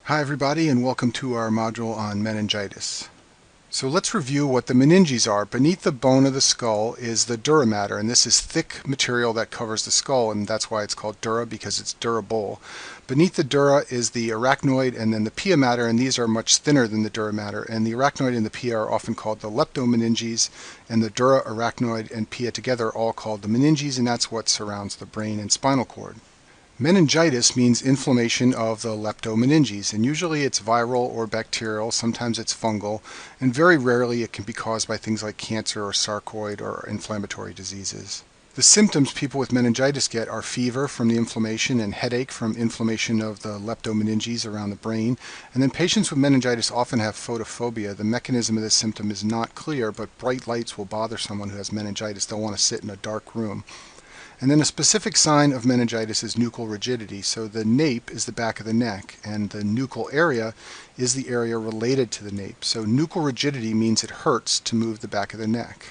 Hi everybody, and welcome to our module on meningitis. So let's review what the meninges are. Beneath the bone of the skull is the dura mater, and this is thick material that covers the skull, and that's why it's called dura, because it's durable. Beneath the dura is the arachnoid and then the pia mater, and these are much thinner than the dura mater, and the arachnoid and the pia are often called the leptomeninges, and the dura, arachnoid, and pia together are all called the meninges, and that's what surrounds the brain and spinal cord. Meningitis means inflammation of the leptomeninges, and usually it's viral or bacterial, sometimes it's fungal, and very rarely it can be caused by things like cancer or sarcoid or inflammatory diseases. The symptoms people with meningitis get are fever from the inflammation and headache from inflammation of the leptomeninges around the brain, and then patients with meningitis often have photophobia. The mechanism of this symptom is not clear, but bright lights will bother someone who has meningitis. They'll want to sit in a dark room. And then a specific sign of meningitis is nuchal rigidity. So the nape is the back of the neck, and the nuchal area is the area related to the nape. So nuchal rigidity means it hurts to move the back of the neck.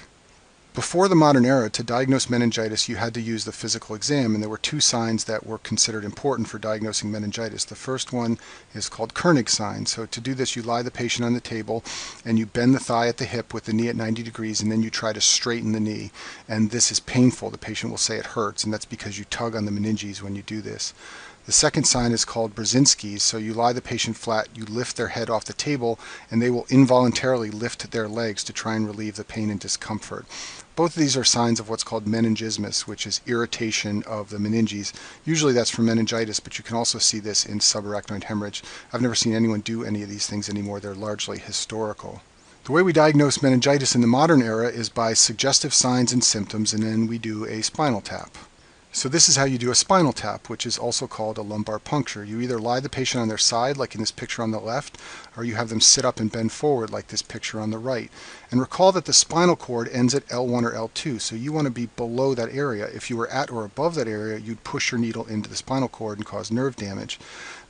Before the modern era, to diagnose meningitis, you had to use the physical exam, and there were two signs that were considered important for diagnosing meningitis. The first one is called Koenig's sign. So to do this, you lie the patient on the table, and you bend the thigh at the hip with the knee at 90 degrees, and then you try to straighten the knee. And this is painful. The patient will say it hurts, and that's because you tug on the meninges when you do this. The second sign is called Brzezinski's. So you lie the patient flat, you lift their head off the table, and they will involuntarily lift their legs to try and relieve the pain and discomfort. Both of these are signs of what's called meningismus, which is irritation of the meninges. Usually that's for meningitis, but you can also see this in subarachnoid hemorrhage. I've never seen anyone do any of these things anymore. They're largely historical. The way we diagnose meningitis in the modern era is by suggestive signs and symptoms, and then we do a spinal tap. So this is how you do a spinal tap, which is also called a lumbar puncture. You either lie the patient on their side, like in this picture on the left, or you have them sit up and bend forward, like this picture on the right. And recall that the spinal cord ends at L1 or L2, so you want to be below that area. If you were at or above that area, you'd push your needle into the spinal cord and cause nerve damage.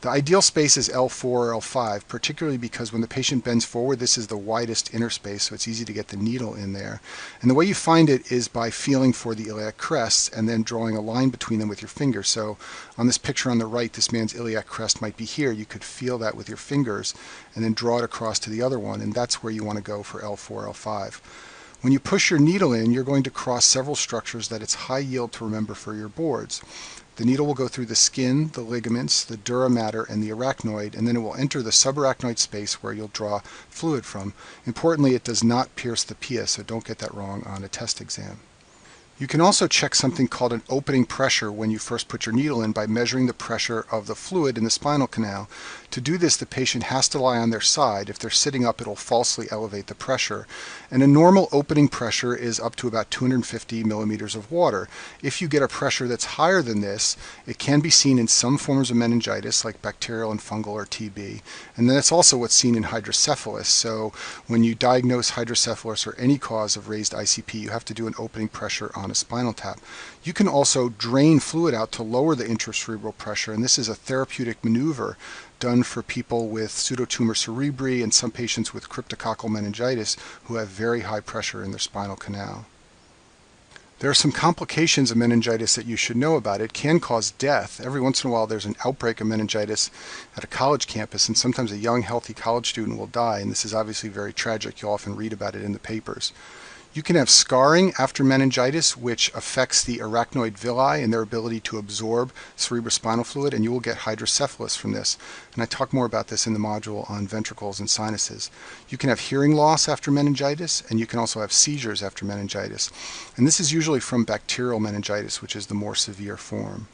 The ideal space is L4 or L5, particularly because when the patient bends forward, this is the widest inner space, so it's easy to get the needle in there. And the way you find it is by feeling for the iliac crests and then drawing a line between them with your finger. So on this picture on the right, this man's iliac crest might be here. You could feel that with your fingers and then draw it across to the other one, and that's where you want to go for L4, L5. When you push your needle in, you're going to cross several structures that it's high yield to remember for your boards. The needle will go through the skin, the ligaments, the dura mater, and the arachnoid, and then it will enter the subarachnoid space where you'll draw fluid from. Importantly, it does not pierce the pia, so don't get that wrong on a test exam. You can also check something called an opening pressure when you first put your needle in by measuring the pressure of the fluid in the spinal canal. To do this, the patient has to lie on their side. If they're sitting up, it'll falsely elevate the pressure. And a normal opening pressure is up to about 250 millimeters of water. If you get a pressure that's higher than this, it can be seen in some forms of meningitis, like bacterial and fungal or TB. And then it's also what's seen in hydrocephalus. So when you diagnose hydrocephalus or any cause of raised ICP, you have to do an opening pressure on a spinal tap. You can also drain fluid out to lower the intracerebral pressure, and this is a therapeutic maneuver done for people with pseudotumor cerebri and some patients with cryptococcal meningitis who have very high pressure in their spinal canal. There are some complications of meningitis that you should know about. It can cause death. Every once in a while there's an outbreak of meningitis at a college campus, and sometimes a young, healthy college student will die, and this is obviously very tragic. You'll often read about it in the papers. You can have scarring after meningitis, which affects the arachnoid villi and their ability to absorb cerebrospinal fluid, and you will get hydrocephalus from this. And I talk more about this in the module on ventricles and sinuses. You can have hearing loss after meningitis, and you can also have seizures after meningitis. And this is usually from bacterial meningitis, which is the more severe form.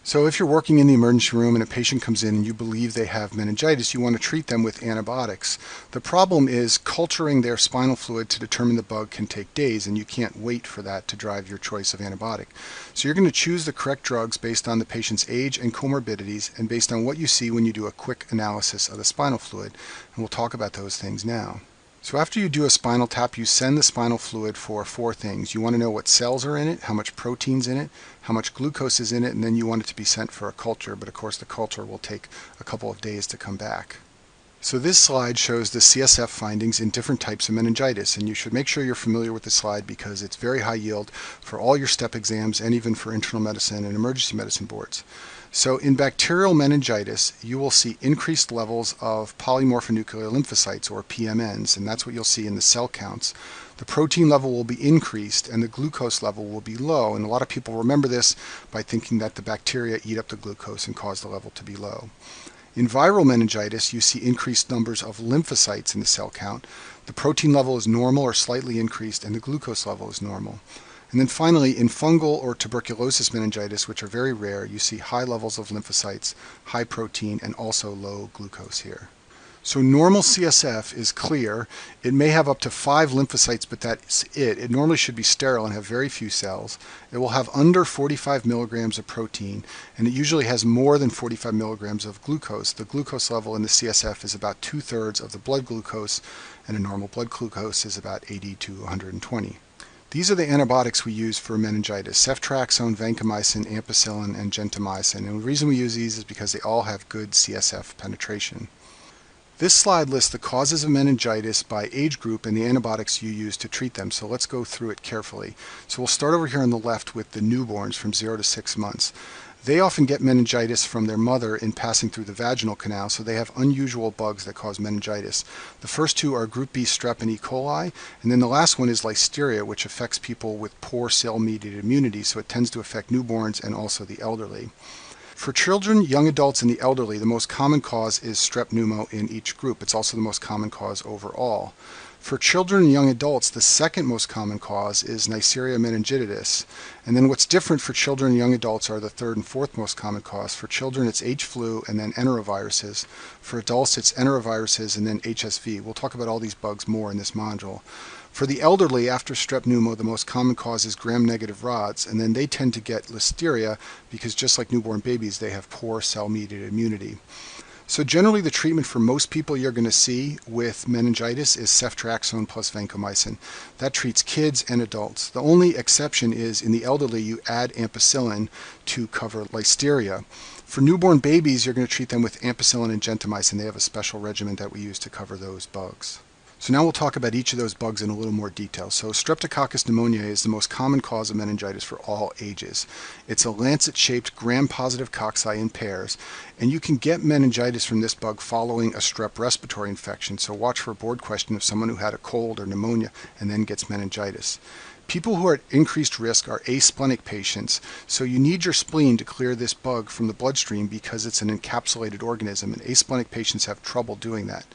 So if you're working in the emergency room and a patient comes in and you believe they have meningitis, you want to treat them with antibiotics. The problem is culturing their spinal fluid to determine the bug can take days, and you can't wait for that to drive your choice of antibiotic. So you're going to choose the correct drugs based on the patient's age and comorbidities and based on what you see when you do a quick analysis of the spinal fluid. And we'll talk about those things now. So after you do a spinal tap, you send the spinal fluid for four things. You want to know what cells are in it, how much protein's in it, how much glucose is in it, and then you want it to be sent for a culture. But of course the culture will take a couple of days to come back. So this slide shows the CSF findings in different types of meningitis, and you should make sure you're familiar with the slide because it's very high yield for all your step exams and even for internal medicine and emergency medicine boards. So in bacterial meningitis, you will see increased levels of polymorphonuclear lymphocytes, or PMNs, and that's what you'll see in the cell counts. The protein level will be increased and the glucose level will be low, and a lot of people remember this by thinking that the bacteria eat up the glucose and cause the level to be low. In viral meningitis, you see increased numbers of lymphocytes in the cell count. The protein level is normal or slightly increased, and the glucose level is normal. And then finally, in fungal or tuberculosis meningitis, which are very rare, you see high levels of lymphocytes, high protein, and also low glucose here. So normal CSF is clear. It may have up to 5 lymphocytes, but that's it. It normally should be sterile and have very few cells. It will have under 45 milligrams of protein, and it usually has more than 45 milligrams of glucose. The glucose level in the CSF is about 2/3 of the blood glucose, and a normal blood glucose is about 80 to 120. These are the antibiotics we use for meningitis: ceftriaxone, vancomycin, ampicillin, and gentamicin. And the reason we use these is because they all have good CSF penetration. This slide lists the causes of meningitis by age group and the antibiotics you use to treat them, so let's go through it carefully. So we'll start over here on the left with the newborns from 0 to 6 months. They often get meningitis from their mother in passing through the vaginal canal, so they have unusual bugs that cause meningitis. The first two are group B strep and E. coli, and then the last one is listeria, which affects people with poor cell-mediated immunity, so it tends to affect newborns and also the elderly. For children, young adults, and the elderly, the most common cause is strep pneumo in each group. It's also the most common cause overall. For children and young adults, the second most common cause is Neisseria meningitidis. And then what's different for children and young adults are the third and fourth most common cause. For children, it's H. flu and then enteroviruses. For adults, it's enteroviruses and then HSV. We'll talk about all these bugs more in this module. For the elderly, after strep pneumo, the most common cause is gram-negative rods, and then they tend to get listeria because just like newborn babies, they have poor cell-mediated immunity. So generally the treatment for most people you're going to see with meningitis is ceftriaxone plus vancomycin. That treats kids and adults. The only exception is in the elderly you add ampicillin to cover listeria. For newborn babies, you're going to treat them with ampicillin and gentamicin. They have a special regimen that we use to cover those bugs. So now we'll talk about each of those bugs in a little more detail. So Streptococcus pneumoniae is the most common cause of meningitis for all ages. It's a lancet-shaped gram-positive cocci in pairs, and you can get meningitis from this bug following a strep respiratory infection. So watch for a board question of someone who had a cold or pneumonia and then gets meningitis. People who are at increased risk are asplenic patients, so you need your spleen to clear this bug from the bloodstream because it's an encapsulated organism, and asplenic patients have trouble doing that.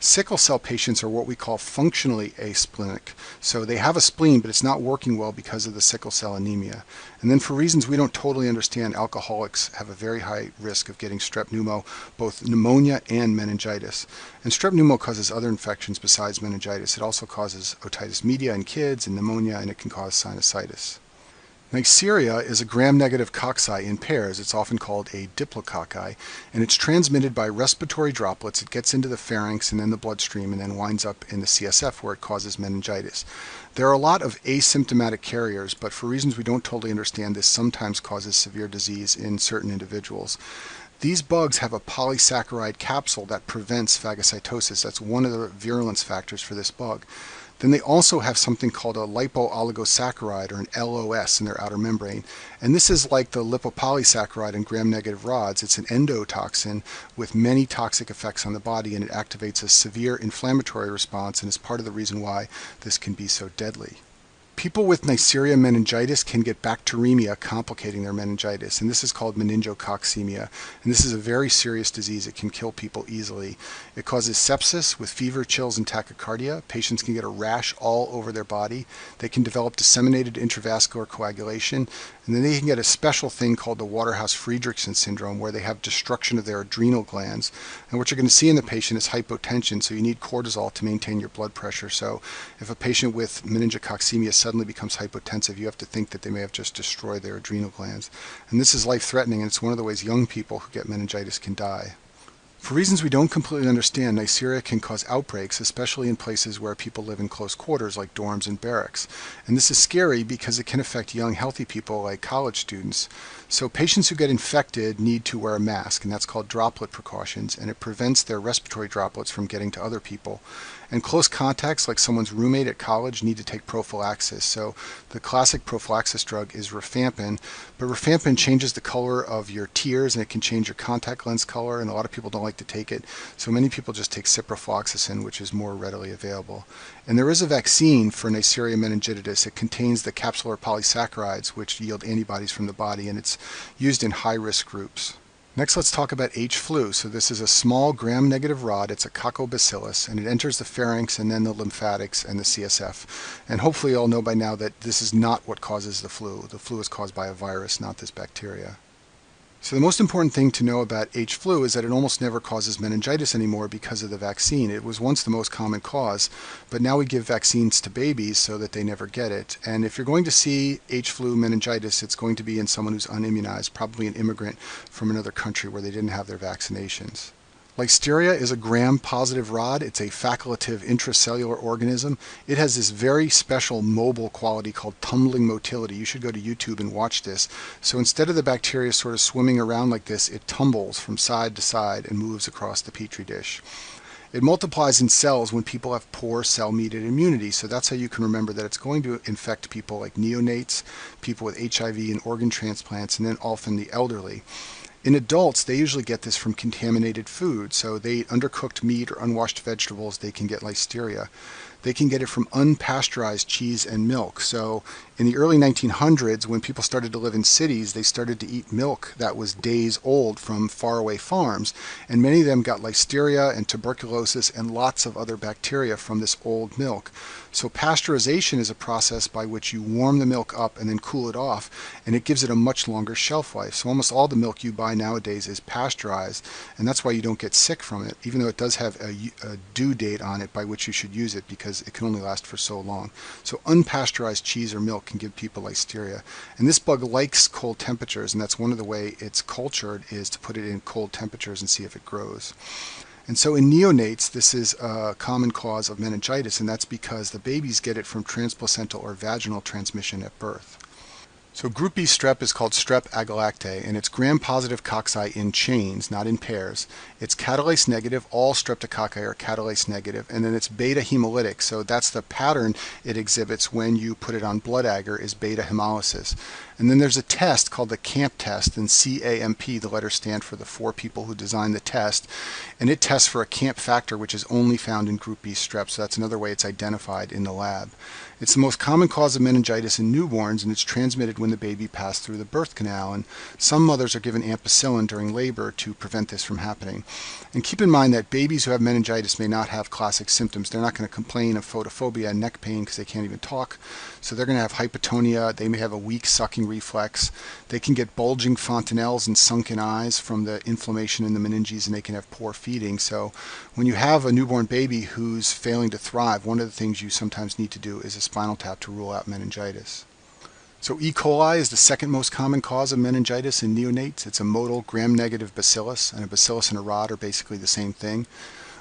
Sickle cell patients are what we call functionally asplenic, so they have a spleen but it's not working well because of the sickle cell anemia. And then for reasons we don't totally understand, alcoholics have a very high risk of getting strep pneumo, both pneumonia and meningitis. And strep pneumo causes other infections besides meningitis. It also causes otitis media in kids and pneumonia, and it can cause sinusitis. Neisseria is a gram-negative cocci in pairs. It's often called a diplococci, and it's transmitted by respiratory droplets. It gets into the pharynx and then the bloodstream and then winds up in the CSF where it causes meningitis. There are a lot of asymptomatic carriers, but for reasons we don't totally understand, this sometimes causes severe disease in certain individuals. These bugs have a polysaccharide capsule that prevents phagocytosis. That's one of the virulence factors for this bug. Then they also have something called a lipooligosaccharide, or an LOS, in their outer membrane. And this is like the lipopolysaccharide in gram-negative rods. It's an endotoxin with many toxic effects on the body, and it activates a severe inflammatory response and is part of the reason why this can be so deadly. People with Neisseria meningitis can get bacteremia complicating their meningitis, and this is called meningococcemia. And this is a very serious disease. It can kill people easily. It causes sepsis with fever, chills, and tachycardia. Patients can get a rash all over their body. They can develop disseminated intravascular coagulation, and then they can get a special thing called the Waterhouse-Friderichsen syndrome, where they have destruction of their adrenal glands. And what you're going to see in the patient is hypotension, so you need cortisol to maintain your blood pressure. So if a patient with meningococcemia suddenly becomes hypotensive, you have to think that they may have just destroyed their adrenal glands. And this is life-threatening, and it's one of the ways young people who get meningitis can die. For reasons we don't completely understand, Neisseria can cause outbreaks, especially in places where people live in close quarters like dorms and barracks. And this is scary because it can affect young, healthy people like college students. So patients who get infected need to wear a mask, and that's called droplet precautions, and it prevents their respiratory droplets from getting to other people. And close contacts, like someone's roommate at college, need to take prophylaxis. So the classic prophylaxis drug is rifampin, but rifampin changes the color of your tears and it can change your contact lens color, and a lot of people don't like to take it. So many people just take ciprofloxacin, which is more readily available. And there is a vaccine for Neisseria meningitidis. It contains the capsular polysaccharides, which yield antibodies from the body, and it's used in high-risk groups. Next, let's talk about H. flu. So this is a small gram-negative rod. It's a coccobacillus, and it enters the pharynx and then the lymphatics and the CSF. And hopefully you all know by now that this is not what causes the flu. The flu is caused by a virus, not this bacteria. So the most important thing to know about H. flu is that it almost never causes meningitis anymore because of the vaccine. It was once the most common cause, but now we give vaccines to babies so that they never get it. And if you're going to see H. flu meningitis, it's going to be in someone who's unimmunized, probably an immigrant from another country where they didn't have their vaccinations. Listeria is a gram-positive rod. It's a facultative intracellular organism. It has this very special mobile quality called tumbling motility. You should go to YouTube and watch this. So instead of the bacteria sort of swimming around like this, it tumbles from side to side and moves across the petri dish. It multiplies in cells when people have poor cell-mediated immunity, so that's how you can remember that it's going to infect people like neonates, people with HIV and organ transplants, and then often the elderly. In adults, they usually get this from contaminated food, so they eat undercooked meat or unwashed vegetables, they can get listeria. They can get it from unpasteurized cheese and milk. So in the early 1900s, when people started to live in cities, they started to eat milk that was days old from faraway farms, and many of them got listeria and tuberculosis and lots of other bacteria from this old milk. So pasteurization is a process by which you warm the milk up and then cool it off, and it gives it a much longer shelf life. So almost all the milk you buy nowadays is pasteurized, and that's why you don't get sick from it, even though it does have a due date on it by which you should use it, because it can only last for so long. So unpasteurized cheese or milk can give people listeria. And this bug likes cold temperatures, and that's one of the way it's cultured, is to put it in cold temperatures and see if it grows. And so in neonates, this is a common cause of meningitis, and that's because the babies get it from transplacental or vaginal transmission at birth. So group B strep is called strep agalactae, and it's gram-positive cocci in chains, not in pairs. It's catalase negative. All streptococci are catalase negative, and then it's beta hemolytic. So that's the pattern it exhibits when you put it on blood agar, is beta hemolysis. And then there's a test called the CAMP test, and CAMP, the letters stand for the 4 people who designed the test, and it tests for a CAMP factor, which is only found in group B strep. So that's another way it's identified in the lab. It's the most common cause of meningitis in newborns, and it's transmitted when the baby passed through the birth canal, and some mothers are given ampicillin during labor to prevent this from happening. And keep in mind that babies who have meningitis may not have classic symptoms. They're not going to complain of photophobia and neck pain because they can't even talk. So they're going to have hypotonia. They may have a weak sucking reflex. They can get bulging fontanelles and sunken eyes from the inflammation in the meninges, and they can have poor feeding. So when you have a newborn baby who's failing to thrive, one of the things you sometimes need to do is a spinal tap to rule out meningitis. So E. coli is the second most common cause of meningitis in neonates. It's a motile gram-negative bacillus, and a bacillus and a rod are basically the same thing.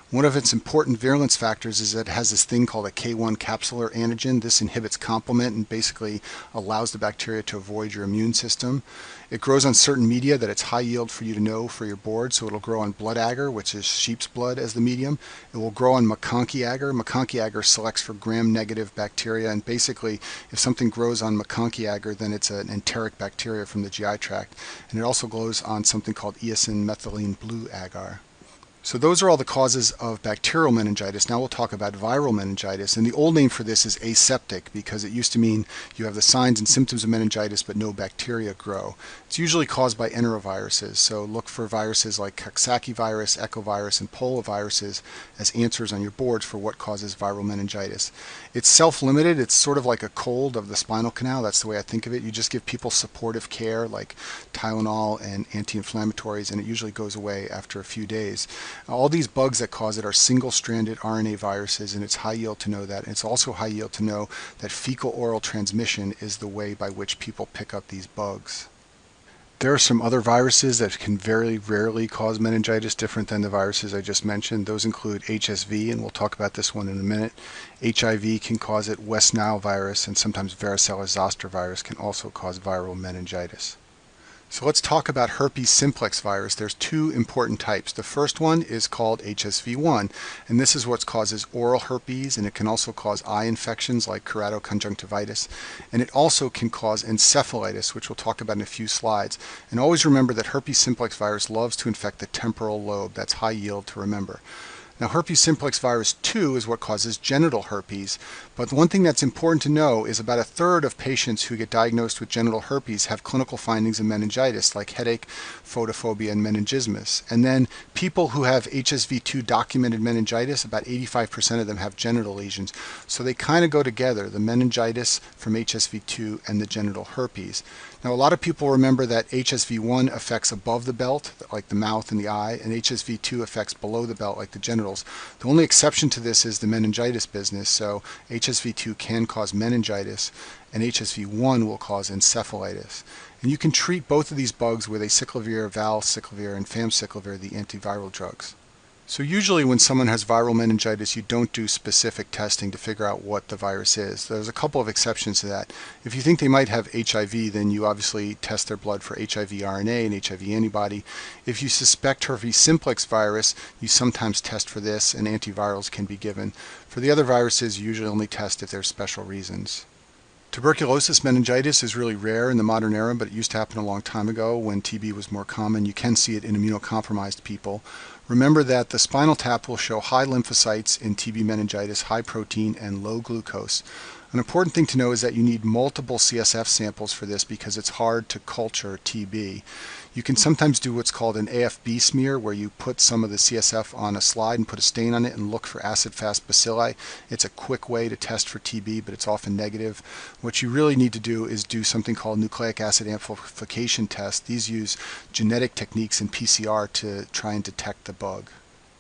One of its important virulence factors is that it has this thing called a K1 capsular antigen. This inhibits complement and basically allows the bacteria to avoid your immune system. It grows on certain media that it's high yield for you to know for your board, so it'll grow on blood agar, which is sheep's blood as the medium. It will grow on MacConkey agar. MacConkey agar selects for gram-negative bacteria, and basically if something grows on MacConkey agar, then it's an enteric bacteria from the GI tract. And it also grows on something called eosin methylene blue agar. So those are all the causes of bacterial meningitis. Now we'll talk about viral meningitis. And the old name for this is aseptic, because it used to mean you have the signs and symptoms of meningitis but no bacteria grow. It's usually caused by enteroviruses. So look for viruses like Coxsackie virus, echovirus, and poloviruses as answers on your boards for what causes viral meningitis. It's self-limited. It's sort of like a cold of the spinal canal. That's the way I think of it. You just give people supportive care like Tylenol and anti-inflammatories, and it usually goes away after a few days. All these bugs that cause it are single-stranded RNA viruses, and it's high yield to know that. And it's also high yield to know that fecal-oral transmission is the way by which people pick up these bugs. There are some other viruses that can very rarely cause meningitis, different than the viruses I just mentioned. Those include HSV, and we'll talk about this one in a minute. HIV can cause it, West Nile virus, and sometimes varicella zoster virus can also cause viral meningitis. So let's talk about herpes simplex virus. There's two important types. The first one is called HSV1, and this is what causes oral herpes, and it can also cause eye infections like keratoconjunctivitis, and it also can cause encephalitis, which we'll talk about in a few slides. And always remember that herpes simplex virus loves to infect the temporal lobe. That's high yield to remember. Now, herpes simplex virus 2 is what causes genital herpes, but one thing that's important to know is about a third of patients who get diagnosed with genital herpes have clinical findings of meningitis, like headache, photophobia, and meningismus. And then people who have HSV2 documented meningitis, about 85% of them have genital lesions. So they kind of go together, the meningitis from HSV2 and the genital herpes. Now, a lot of people remember that HSV1 affects above the belt, like the mouth and the eye, and HSV2 affects below the belt, like the genitals. The only exception to this is the meningitis business, so HSV2 can cause meningitis, and HSV1 will cause encephalitis. And you can treat both of these bugs with acyclovir, valciclovir, and famciclovir, the antiviral drugs. So usually when someone has viral meningitis, you don't do specific testing to figure out what the virus is. There's a couple of exceptions to that. If you think they might have HIV, then you obviously test their blood for HIV RNA and HIV antibody. If you suspect herpes simplex virus, you sometimes test for this, and antivirals can be given. For the other viruses, you usually only test if there's special reasons. Tuberculosis meningitis is really rare in the modern era, but it used to happen a long time ago when TB was more common. You can see it in immunocompromised people. Remember that the spinal tap will show high lymphocytes in TB meningitis, high protein, and low glucose. An important thing to know is that you need multiple CSF samples for this because it's hard to culture TB. You can sometimes do what's called an AFB smear, where you put some of the CSF on a slide and put a stain on it and look for acid-fast bacilli. It's a quick way to test for TB, but it's often negative. What you really need to do is do something called nucleic acid amplification test. These use genetic techniques in PCR to try and detect the bug.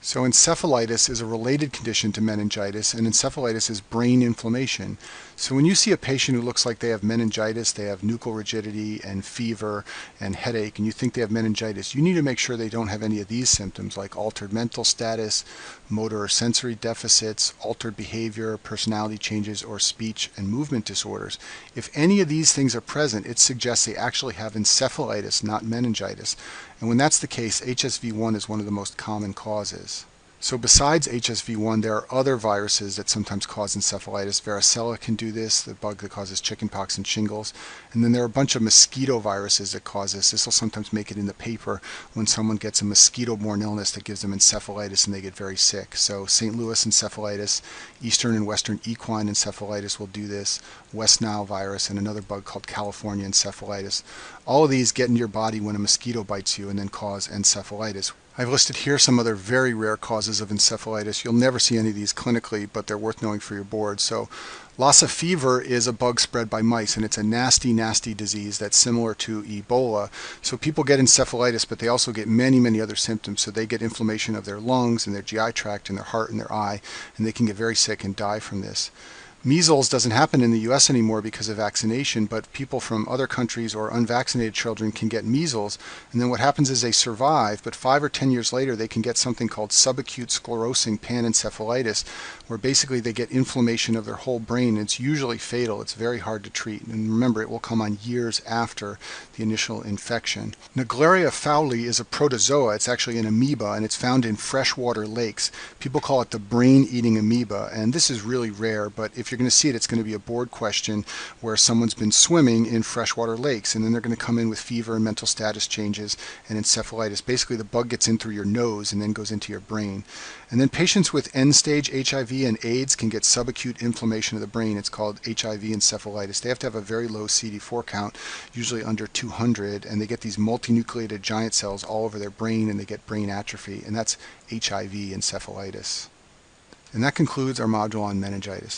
So encephalitis is a related condition to meningitis, and encephalitis is brain inflammation. So when you see a patient who looks like they have meningitis, they have nuchal rigidity and fever and headache, and you think they have meningitis, you need to make sure they don't have any of these symptoms like altered mental status, motor or sensory deficits, altered behavior, personality changes, or speech and movement disorders. If any of these things are present, it suggests they actually have encephalitis, not meningitis. And when that's the case, HSV1 is one of the most common causes. So besides HSV1, there are other viruses that sometimes cause encephalitis. Varicella can do this, the bug that causes chickenpox and shingles. And then there are a bunch of mosquito viruses that cause this. This will sometimes make it in the paper when someone gets a mosquito-borne illness that gives them encephalitis and they get very sick. So St. Louis encephalitis, Eastern and Western equine encephalitis will do this, West Nile virus, and another bug called California encephalitis. All of these get in your body when a mosquito bites you and then cause encephalitis. I've listed here some other very rare causes of encephalitis. You'll never see any of these clinically, but they're worth knowing for your board. So Lassa fever is a bug spread by mice, and it's a nasty, nasty disease that's similar to Ebola. So people get encephalitis, but they also get many, many other symptoms. So they get inflammation of their lungs and their GI tract and their heart and their eye, and they can get very sick and die from this. Measles doesn't happen in the US anymore because of vaccination, but people from other countries or unvaccinated children can get measles, and then what happens is they survive, but 5 or 10 years later they can get something called subacute sclerosing panencephalitis, where basically they get inflammation of their whole brain. It's usually fatal. It's very hard to treat, and remember, it will come on years after the initial infection. Naegleria fowli is a protozoa. It's actually an amoeba, and it's found in freshwater lakes. People call it the brain-eating amoeba, and this is really rare, but if you're going to see it, it's going to be a board question where someone's been swimming in freshwater lakes, and then they're going to come in with fever and mental status changes and encephalitis. Basically, the bug gets in through your nose and then goes into your brain. And then patients with end-stage HIV and AIDS can get subacute inflammation of the brain. It's called HIV encephalitis. They have to have a very low CD4 count, usually under 200, and they get these multinucleated giant cells all over their brain, and they get brain atrophy, and that's HIV encephalitis. And that concludes our module on meningitis.